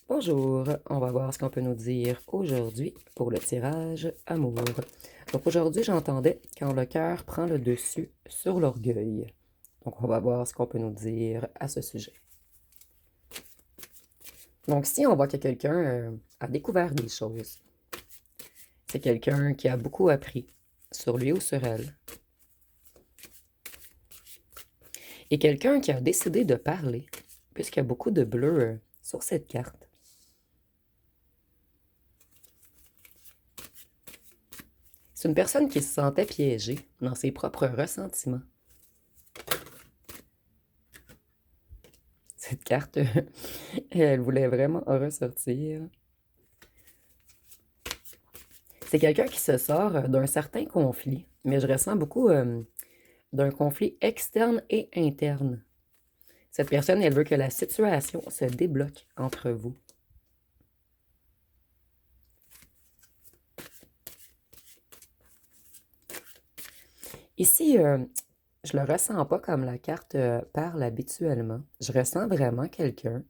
Bonjour, on va voir ce qu'on peut nous dire aujourd'hui pour le tirage amour. Donc aujourd'hui, j'entendais quand le cœur prend le dessus sur l'orgueil. Donc on va voir ce qu'on peut nous dire à ce sujet. Donc si on voit que quelqu'un a découvert des choses, c'est quelqu'un qui a beaucoup appris sur lui ou sur elle. Et quelqu'un qui a décidé de parler, puisqu'il y a beaucoup de bleu sur cette carte. C'est une personne qui se sentait piégée dans ses propres ressentiments. Cette carte, elle voulait vraiment ressortir. C'est quelqu'un qui se sort d'un certain conflit, mais je ressens beaucoup d'un conflit externe et interne. Cette personne, elle veut que la situation se débloque entre vous. Ici, je le ressens pas comme la carte parle habituellement. Je ressens vraiment quelqu'un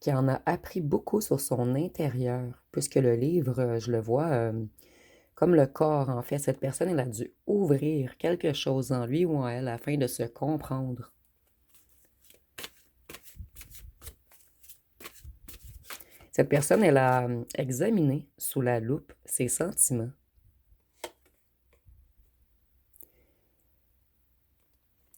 qui en a appris beaucoup sur son intérieur, puisque le livre, je le vois comme le corps, en fait. Cette personne, elle a dû ouvrir quelque chose en lui ou en elle afin de se comprendre. Cette personne, elle a examiné sous la loupe ses sentiments.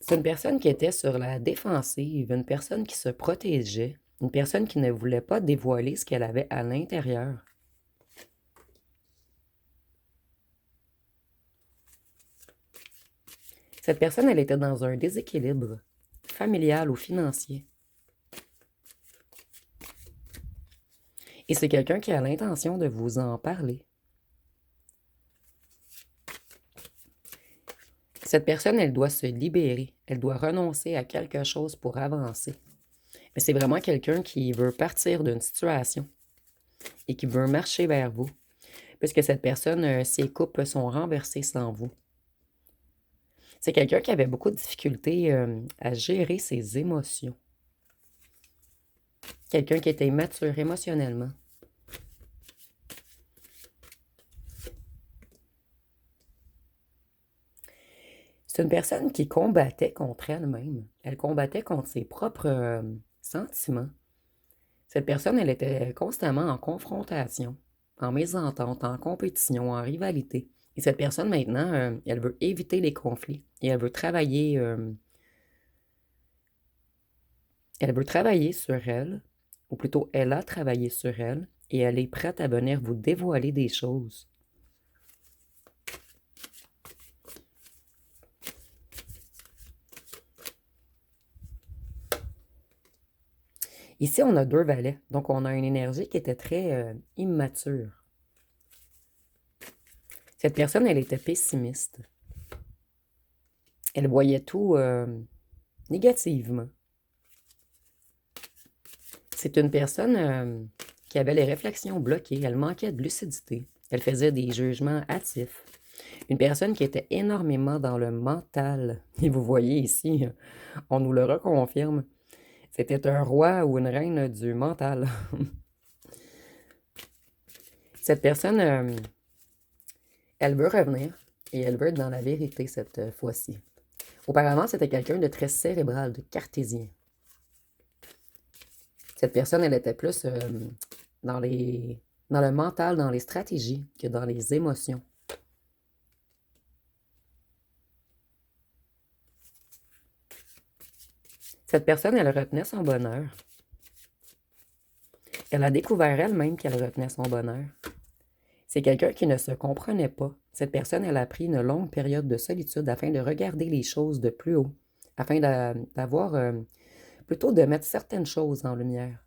C'est une personne qui était sur la défensive, une personne qui se protégeait, une personne qui ne voulait pas dévoiler ce qu'elle avait à l'intérieur. Cette personne, elle était dans un déséquilibre familial ou financier. Et c'est quelqu'un qui a l'intention de vous en parler. Cette personne, elle doit se libérer, elle doit renoncer à quelque chose pour avancer. Mais c'est vraiment quelqu'un qui veut partir d'une situation et qui veut marcher vers vous, puisque cette personne, ses coupes sont renversées sans vous. C'est quelqu'un qui avait beaucoup de difficultés à gérer ses émotions. Quelqu'un qui était immature émotionnellement. C'est une personne qui combattait contre elle-même. Elle combattait contre ses propres sentiments. Cette personne, elle était constamment en confrontation, en mésentente, en compétition, en rivalité. Et cette personne, maintenant, elle veut éviter les conflits et elle veut travailler sur elle, ou plutôt, elle a travaillé sur elle, et elle est prête à venir vous dévoiler des choses. Ici, on a deux valets, donc on a une énergie qui était très immature. Cette personne, elle était pessimiste. Elle voyait tout négativement. C'est une personne qui avait les réflexions bloquées, elle manquait de lucidité, elle faisait des jugements hâtifs. Une personne qui était énormément dans le mental. Et vous voyez ici, on nous le reconfirme, c'était un roi ou une reine du mental. Cette personne, elle veut revenir et elle veut être dans la vérité cette fois-ci. Auparavant, c'était quelqu'un de très cérébral, de cartésien. Cette personne, elle était plus dans le mental, dans les stratégies, que dans les émotions. Cette personne, elle retenait son bonheur. Elle a découvert elle-même qu'elle retenait son bonheur. C'est quelqu'un qui ne se comprenait pas. Cette personne, elle a pris une longue période de solitude afin de regarder les choses de plus haut, afin d'avoir, plutôt de mettre certaines choses en lumière.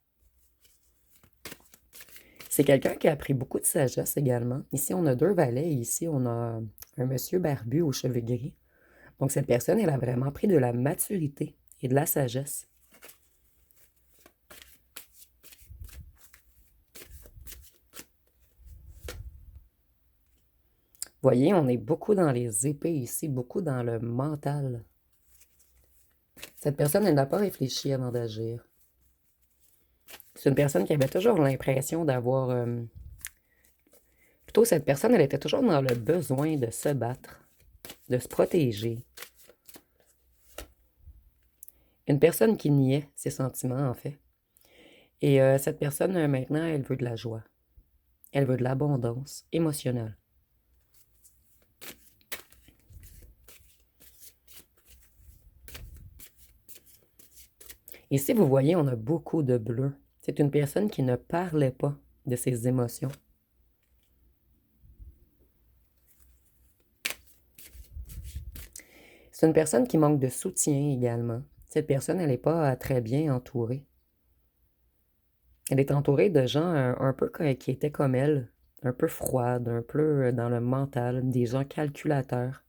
C'est quelqu'un qui a appris beaucoup de sagesse également. Ici, on a deux valets et ici, on a un monsieur barbu aux cheveux gris. Donc, cette personne, elle a vraiment pris de la maturité et de la sagesse. Voyez, on est beaucoup dans les épées ici, beaucoup dans le mental. Cette personne, elle n'a pas réfléchi avant d'agir. C'est une personne qui avait toujours l'impression d'avoir... plutôt, cette personne, elle était toujours dans le besoin de se battre, de se protéger. Une personne qui niait ses sentiments, en fait. Et cette personne, maintenant, elle veut de la joie. Elle veut de l'abondance émotionnelle. Ici, vous voyez, on a beaucoup de bleu. C'est une personne qui ne parlait pas de ses émotions. C'est une personne qui manque de soutien également. Cette personne, elle n'est pas très bien entourée. Elle est entourée de gens un peu qui étaient comme elle, un peu froides, un peu dans le mental, des gens calculateurs.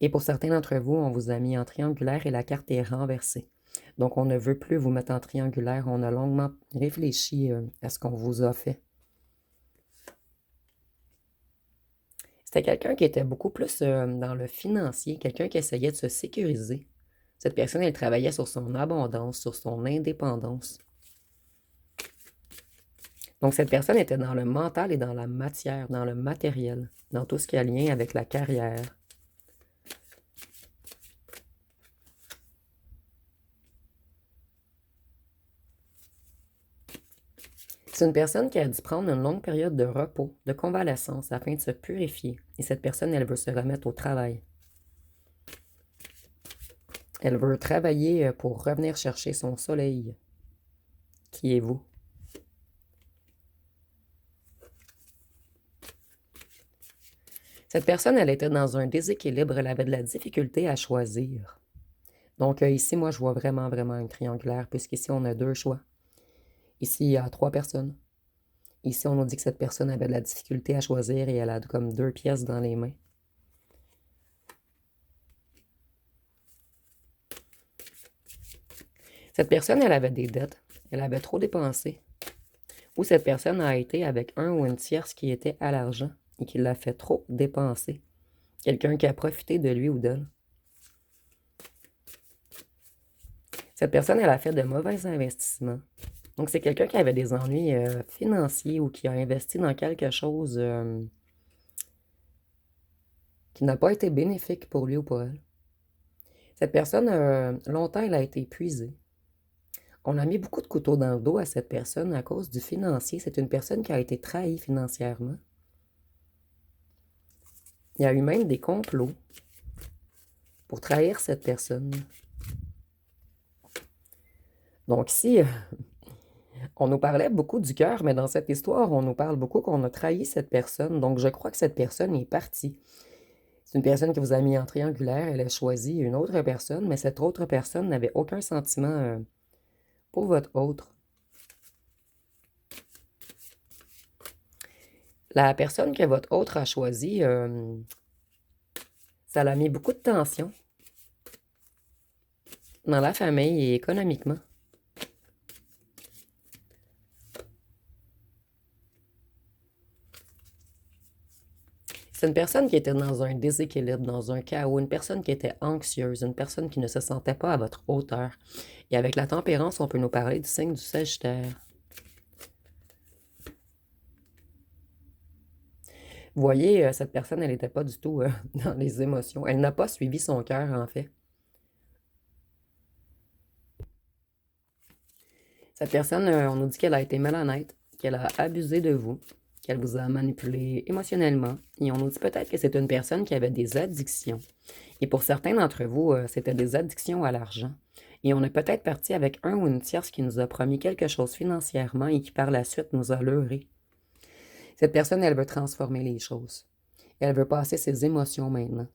Et pour certains d'entre vous, on vous a mis en triangulaire et la carte est renversée. Donc, on ne veut plus vous mettre en triangulaire. On a longuement réfléchi à ce qu'on vous a fait. C'était quelqu'un qui était beaucoup plus dans le financier, quelqu'un qui essayait de se sécuriser. Cette personne, elle travaillait sur son abondance, sur son indépendance. Donc, cette personne était dans le mental et dans la matière, dans le matériel, dans tout ce qui a lien avec la carrière. C'est une personne qui a dû prendre une longue période de repos, de convalescence, afin de se purifier. Et cette personne, elle veut se remettre au travail. Elle veut travailler pour revenir chercher son soleil, qui est vous. Cette personne, elle était dans un déséquilibre, elle avait de la difficulté à choisir. Donc ici, moi, je vois vraiment, vraiment un triangulaire, puisqu'ici, on a 2 choix. Ici, il y a 3 personnes. Ici, on nous dit que cette personne avait de la difficulté à choisir et elle a comme 2 pièces dans les mains. Cette personne, elle avait des dettes. Elle avait trop dépensé. Ou cette personne a été avec un ou une tierce qui était à l'argent et qui l'a fait trop dépenser. Quelqu'un qui a profité de lui ou d'elle. Cette personne, elle a fait de mauvais investissements. Donc, c'est quelqu'un qui avait des ennuis financiers ou qui a investi dans quelque chose qui n'a pas été bénéfique pour lui ou pour elle. Cette personne, longtemps, elle a été épuisée. On a mis beaucoup de couteaux dans le dos à cette personne à cause du financier. C'est une personne qui a été trahie financièrement. Il y a eu même des complots pour trahir cette personne. Donc ici, on nous parlait beaucoup du cœur, mais dans cette histoire, on nous parle beaucoup qu'on a trahi cette personne. Donc je crois que cette personne est partie. C'est une personne qui vous a mis en triangulaire. Elle a choisi une autre personne, mais cette autre personne n'avait aucun sentiment pour votre autre. La personne que votre autre a choisie, ça l'a mis beaucoup de tension dans la famille et économiquement. C'est une personne qui était dans un déséquilibre, dans un chaos, une personne qui était anxieuse, une personne qui ne se sentait pas à votre hauteur. Et avec la tempérance, on peut nous parler du signe du Sagittaire. Vous voyez, cette personne, elle n'était pas du tout dans les émotions. Elle n'a pas suivi son cœur, en fait. Cette personne, on nous dit qu'elle a été malhonnête, qu'elle a abusé de vous, qu'elle vous a manipulé émotionnellement. Et on nous dit peut-être que c'est une personne qui avait des addictions. Et pour certains d'entre vous, c'était des addictions à l'argent. Et on est peut-être parti avec un ou une tierce qui nous a promis quelque chose financièrement et qui par la suite nous a leurrés. Cette personne, elle veut transformer les choses. Elle veut passer ses émotions maintenant.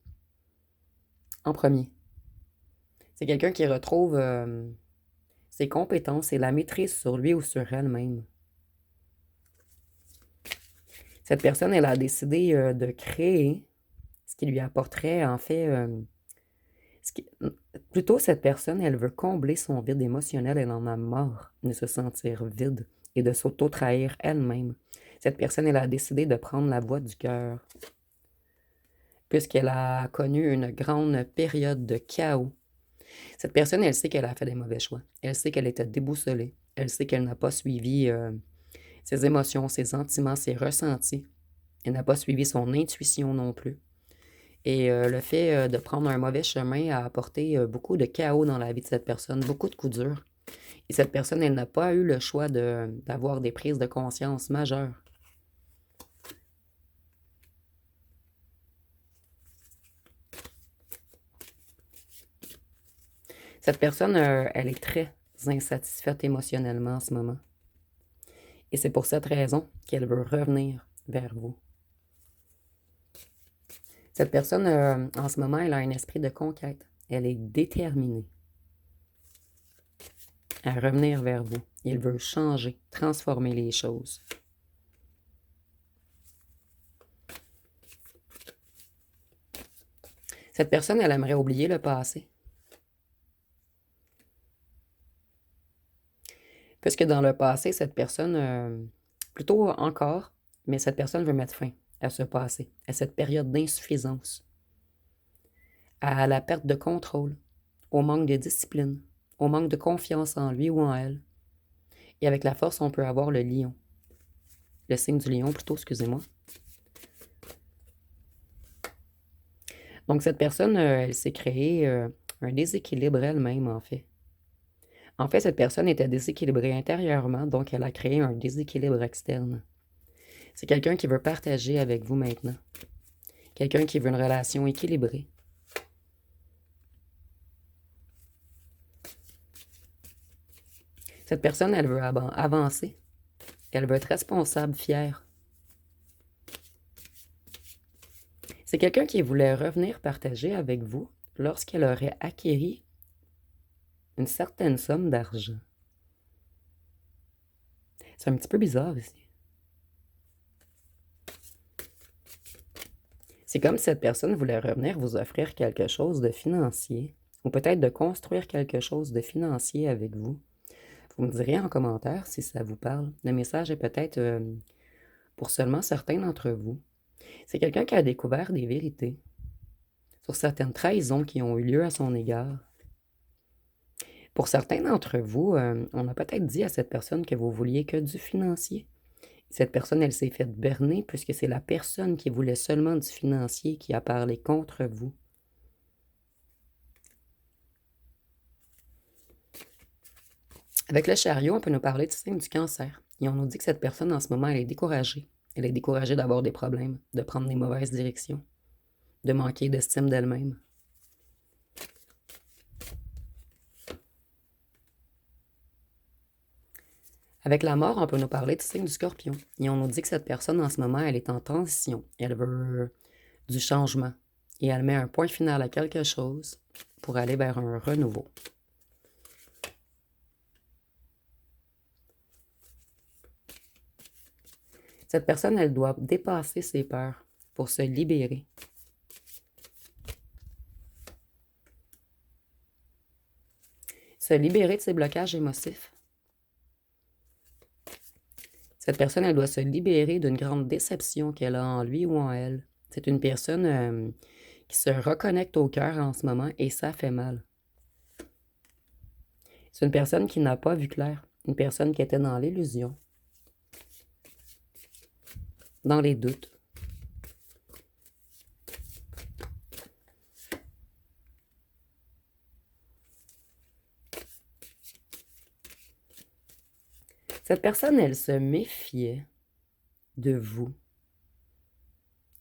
En premier. C'est quelqu'un qui retrouve ses compétences et la maîtrise sur lui ou sur elle-même. Cette personne, elle a décidé de créer ce qui lui apporterait, en fait, plutôt cette personne, elle veut combler son vide émotionnel, elle en a marre de se sentir vide et de s'auto-trahir elle-même. Cette personne, elle a décidé de prendre la voie du cœur, puisqu'elle a connu une grande période de chaos. Cette personne, elle sait qu'elle a fait des mauvais choix. Elle sait qu'elle était déboussolée. Elle sait qu'elle n'a pas suivi ses émotions, ses sentiments, ses ressentis. Elle n'a pas suivi son intuition non plus. Et le fait de prendre un mauvais chemin a apporté beaucoup de chaos dans la vie de cette personne, beaucoup de coups durs. Et cette personne, elle n'a pas eu le choix d'avoir des prises de conscience majeures. Cette personne, elle est très insatisfaite émotionnellement en ce moment. Et c'est pour cette raison qu'elle veut revenir vers vous. Cette personne, en ce moment, elle a un esprit de conquête. Elle est déterminée à revenir vers vous. Elle veut changer, transformer les choses. Cette personne, elle aimerait oublier le passé. Puisque dans le passé, cette personne, plutôt encore, mais cette personne veut mettre fin à ce passé, à cette période d'insuffisance, à la perte de contrôle, au manque de discipline, au manque de confiance en lui ou en elle. Et avec la force, on peut avoir le lion. Le signe du lion, plutôt, excusez-moi. Donc, cette personne, elle s'est créée un déséquilibre elle-même, en fait. En fait, cette personne était déséquilibrée intérieurement, donc elle a créé un déséquilibre externe. C'est quelqu'un qui veut partager avec vous maintenant. Quelqu'un qui veut une relation équilibrée. Cette personne, elle veut avancer. Elle veut être responsable, fière. C'est quelqu'un qui voulait revenir partager avec vous lorsqu'elle aurait acquis une certaine somme d'argent. C'est un petit peu bizarre ici. C'est comme si cette personne voulait revenir vous offrir quelque chose de financier, ou peut-être de construire quelque chose de financier avec vous. Vous me direz en commentaire si ça vous parle. Le message est peut-être pour seulement certains d'entre vous. C'est quelqu'un qui a découvert des vérités sur certaines trahisons qui ont eu lieu à son égard. Pour certains d'entre vous, on a peut-être dit à cette personne que vous vouliez que du financier. Cette personne, elle s'est faite berner puisque c'est la personne qui voulait seulement du financier qui a parlé contre vous. Avec le chariot, on peut nous parler du signe du cancer. Et on nous dit que cette personne, en ce moment, elle est découragée. Elle est découragée d'avoir des problèmes, de prendre des mauvaises directions, de manquer d'estime d'elle-même. Avec la mort, on peut nous parler du signe du scorpion. Et on nous dit que cette personne, en ce moment, elle est en transition. Elle veut du changement. Et elle met un point final à quelque chose pour aller vers un renouveau. Cette personne, elle doit dépasser ses peurs pour se libérer. Se libérer de ses blocages émotifs. Cette personne, elle doit se libérer d'une grande déception qu'elle a en lui ou en elle. C'est une personne qui se reconnecte au cœur en ce moment et ça fait mal. C'est une personne qui n'a pas vu clair. Une personne qui était dans l'illusion, dans les doutes. Cette personne, elle se méfiait de vous.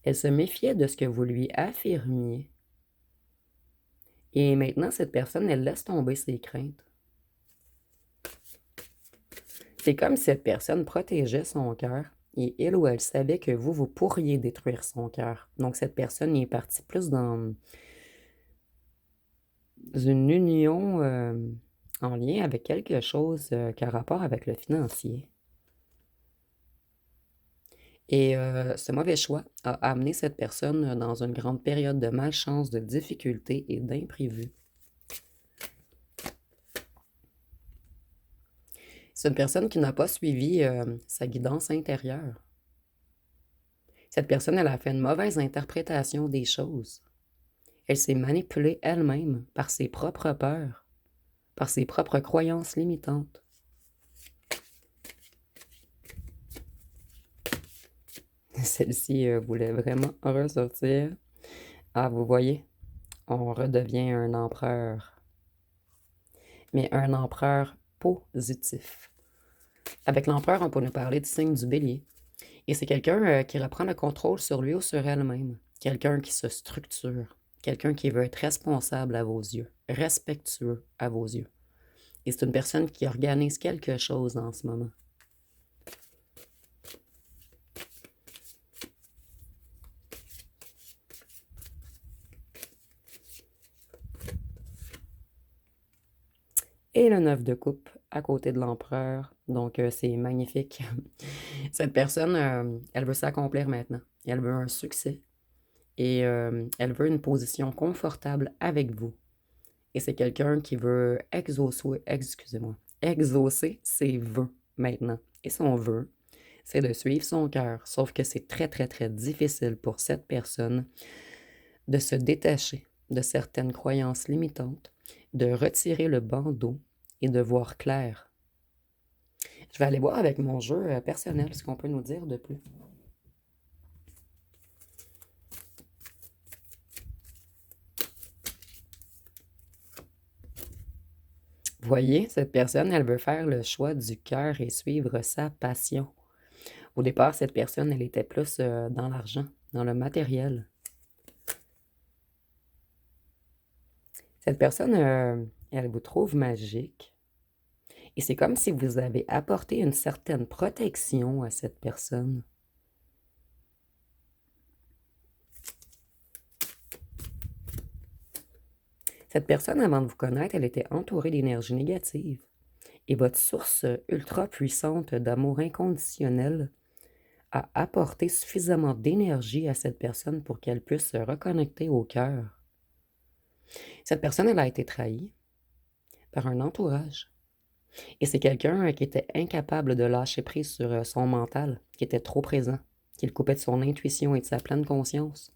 Elle se méfiait de ce que vous lui affirmiez. Et maintenant, cette personne, elle laisse tomber ses craintes. C'est comme si cette personne protégeait son cœur et il ou elle savait que vous pourriez détruire son cœur. Donc, cette personne est partie plus dans une union en lien avec quelque chose qui a rapport avec le financier. Et ce mauvais choix a amené cette personne dans une grande période de malchance, de difficultés et d'imprévus. C'est une personne qui n'a pas suivi sa guidance intérieure. Cette personne, elle a fait une mauvaise interprétation des choses. Elle s'est manipulée elle-même par ses propres peurs, par ses propres croyances limitantes. Celle-ci voulait vraiment ressortir. Ah, vous voyez, on redevient un empereur, mais un empereur positif. Avec l'empereur, on peut nous parler du signe du bélier. Et c'est quelqu'un qui reprend le contrôle sur lui ou sur elle-même. Quelqu'un qui se structure. Quelqu'un qui veut être responsable à vos yeux, respectueux à vos yeux. Et c'est une personne qui organise quelque chose en ce moment. Et le 9 de coupe à côté de l'empereur. Donc, c'est magnifique. Cette personne, elle veut s'accomplir maintenant. Elle veut un succès. Et elle veut une position confortable avec vous. Et c'est quelqu'un qui veut exaucer ses vœux maintenant. Et son vœu, c'est de suivre son cœur. Sauf que c'est très, très, très difficile pour cette personne de se détacher de certaines croyances limitantes, de retirer le bandeau et de voir clair. Je vais aller voir avec mon jeu personnel ce qu'on peut nous dire de plus. Voyez, cette personne, elle veut faire le choix du cœur et suivre sa passion. Au départ, cette personne, elle était plus dans l'argent, dans le matériel. Cette personne, elle vous trouve magique. Et c'est comme si vous avez apporté une certaine protection à cette personne. Cette personne, avant de vous connaître, elle était entourée d'énergie négative. Et votre source ultra puissante d'amour inconditionnel a apporté suffisamment d'énergie à cette personne pour qu'elle puisse se reconnecter au cœur. Cette personne, elle a été trahie par un entourage. Et c'est quelqu'un qui était incapable de lâcher prise sur son mental, qui était trop présent, qui le coupait de son intuition et de sa pleine conscience.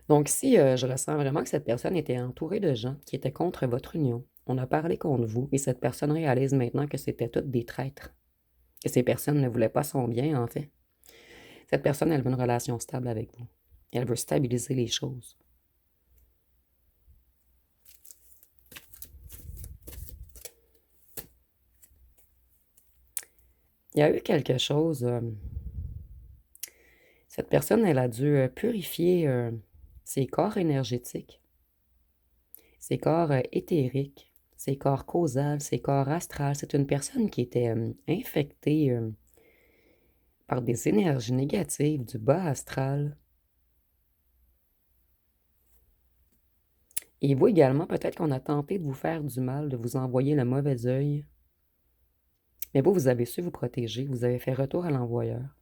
Donc si je ressens vraiment que cette personne était entourée de gens qui étaient contre votre union, on a parlé contre vous, et cette personne réalise maintenant que c'était toutes des traîtres, que ces personnes ne voulaient pas son bien, en fait. Cette personne, elle veut une relation stable avec vous. Elle veut stabiliser les choses. Il y a eu quelque chose. Cette personne, elle a dû purifier ses corps énergétiques, ses corps éthériques, ses corps causals, ses corps astrales. C'est une personne qui était infectée par des énergies négatives du bas astral. Et vous également, peut-être qu'on a tenté de vous faire du mal, de vous envoyer le mauvais œil. Mais vous avez su vous protéger, vous avez fait retour à l'envoyeur.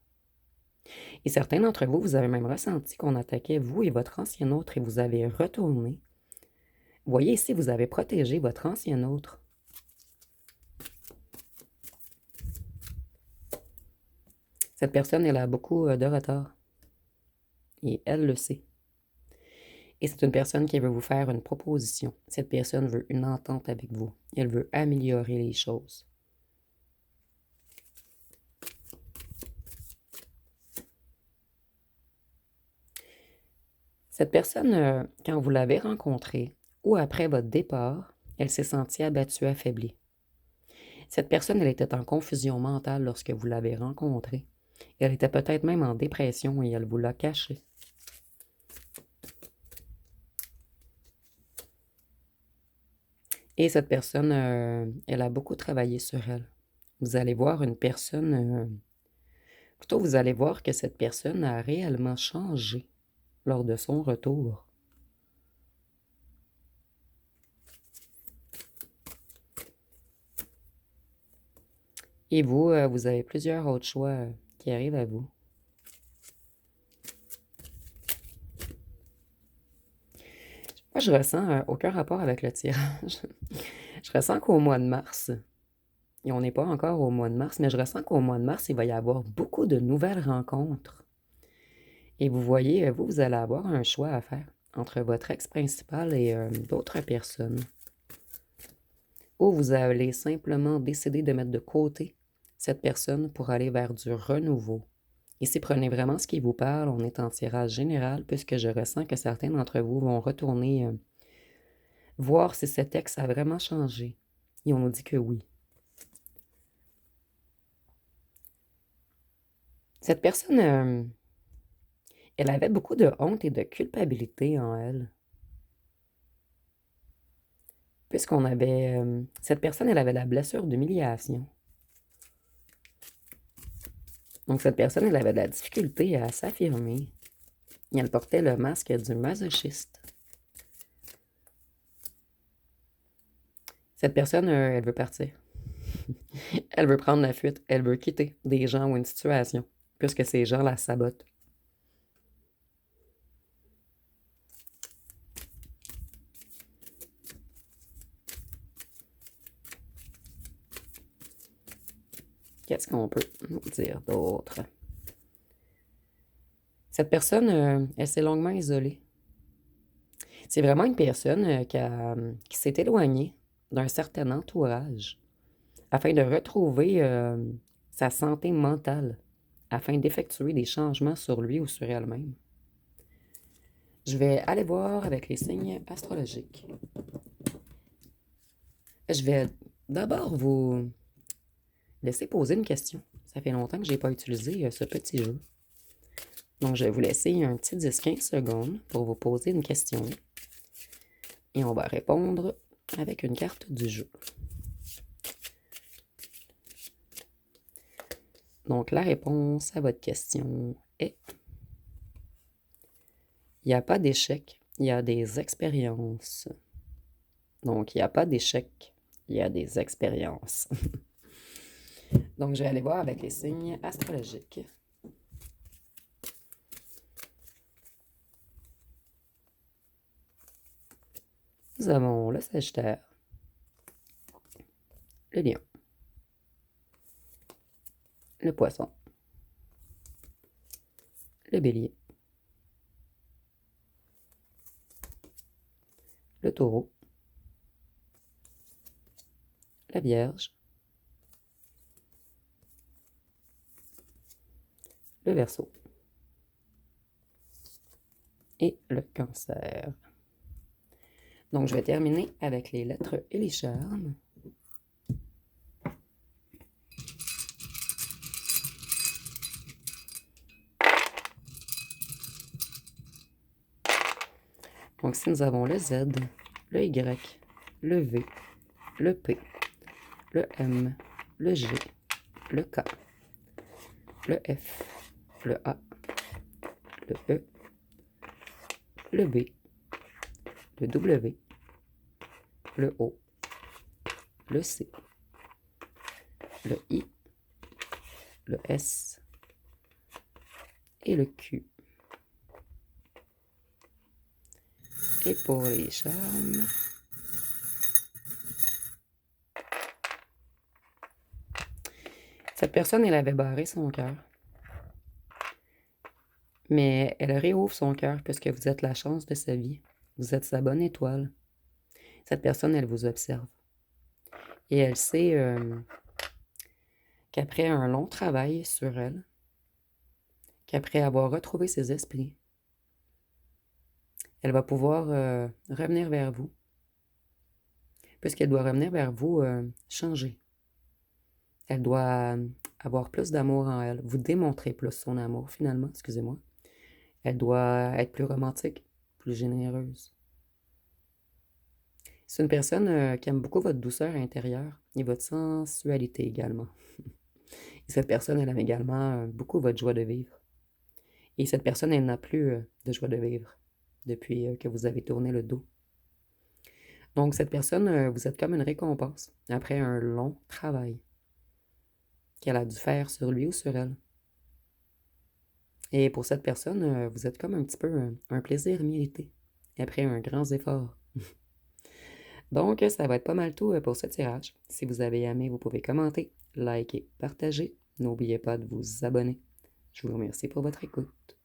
Et certains d'entre vous, vous avez même ressenti qu'on attaquait vous et votre ancien autre et vous avez retourné. Vous voyez ici, vous avez protégé votre ancien autre. Cette personne, elle a beaucoup de retard. Et elle le sait. Et c'est une personne qui veut vous faire une proposition. Cette personne veut une entente avec vous. Elle veut améliorer les choses. Cette personne, quand vous l'avez rencontrée, ou après votre départ, elle s'est sentie abattue, affaiblie. Cette personne, elle était en confusion mentale lorsque vous l'avez rencontrée. Elle était peut-être même en dépression et elle vous l'a caché. Et cette personne, elle a beaucoup travaillé sur elle. Vous allez voir une personne, plutôt vous allez voir que cette personne a réellement changé lors de son retour. Et vous, vous avez plusieurs autres choix qui arrivent à vous. Moi, je ressens aucun rapport avec le tirage. Je ressens qu'au mois de mars, et on n'est pas encore au mois de mars, mais je ressens qu'au mois de mars, il va y avoir beaucoup de nouvelles rencontres. Et vous voyez, vous allez avoir un choix à faire entre votre ex principal et d'autres personnes. ou vous allez simplement décider de mettre de côté cette personne pour aller vers du renouveau. Ici, prenez vraiment ce qui vous parle. On est en tirage général puisque je ressens que certains d'entre vous vont retourner voir si cet ex a vraiment changé. Et on nous dit que oui. Cette personne, elle avait beaucoup de honte et de culpabilité en elle. Puisqu'on avait... cette personne, elle avait la blessure d'humiliation. Donc, cette personne, elle avait de la difficulté à s'affirmer. Et elle portait le masque du masochiste. Cette personne, elle veut partir. Elle veut prendre la fuite. Elle veut quitter des gens ou une situation, puisque ces gens la sabotent. Qu'est-ce qu'on peut dire d'autre? Cette personne, elle s'est longuement isolée. C'est vraiment une personne qui s'est éloignée d'un certain entourage afin de retrouver sa santé mentale, afin d'effectuer des changements sur lui ou sur elle-même. Je vais aller voir avec les signes astrologiques. Je vais d'abord vous laisser poser une question. Ça fait longtemps que je n'ai pas utilisé ce petit jeu. Donc, je vais vous laisser un petit 10-15 secondes pour vous poser une question. Et on va répondre avec une carte du jeu. Donc, la réponse à votre question est: il n'y a pas d'échec, il y a des expériences. Donc, il n'y a pas d'échec, il y a des expériences. Donc, je vais aller voir avec les signes astrologiques. Nous avons le Sagittaire, le Lion, le Poisson, le Bélier, le Taureau, la Vierge, le Verseau et le Cancer. Donc, je vais terminer avec les lettres et les charmes. Donc, si nous avons le Z, le Y, le V, le P, le M, le G, le K, le F, le A, le E, le B, le W, le O, le C, le I, le S et le Q. Et pour les charmes, cette personne, elle avait barré son cœur. Mais elle réouvre son cœur puisque vous êtes la chance de sa vie. Vous êtes sa bonne étoile. Cette personne, elle vous observe. Et elle sait qu'après un long travail sur elle, qu'après avoir retrouvé ses esprits, elle va pouvoir revenir vers vous. Puisqu'elle doit revenir vers vous changer. Elle doit avoir plus d'amour en elle. Vous démontrer plus son amour, finalement, excusez-moi. Elle doit être plus romantique, plus généreuse. C'est une personne qui aime beaucoup votre douceur intérieure et votre sensualité également. Et cette personne, elle aime également beaucoup votre joie de vivre. Et cette personne, elle n'a plus de joie de vivre depuis que vous avez tourné le dos. Donc, cette personne, vous êtes comme une récompense après un long travail qu'elle a dû faire sur lui ou sur elle. Et pour cette personne, vous êtes comme un petit peu un plaisir mérité après un grand effort. Donc, ça va être pas mal tout pour ce tirage. Si vous avez aimé, vous pouvez commenter, liker, partager. N'oubliez pas de vous abonner. Je vous remercie pour votre écoute.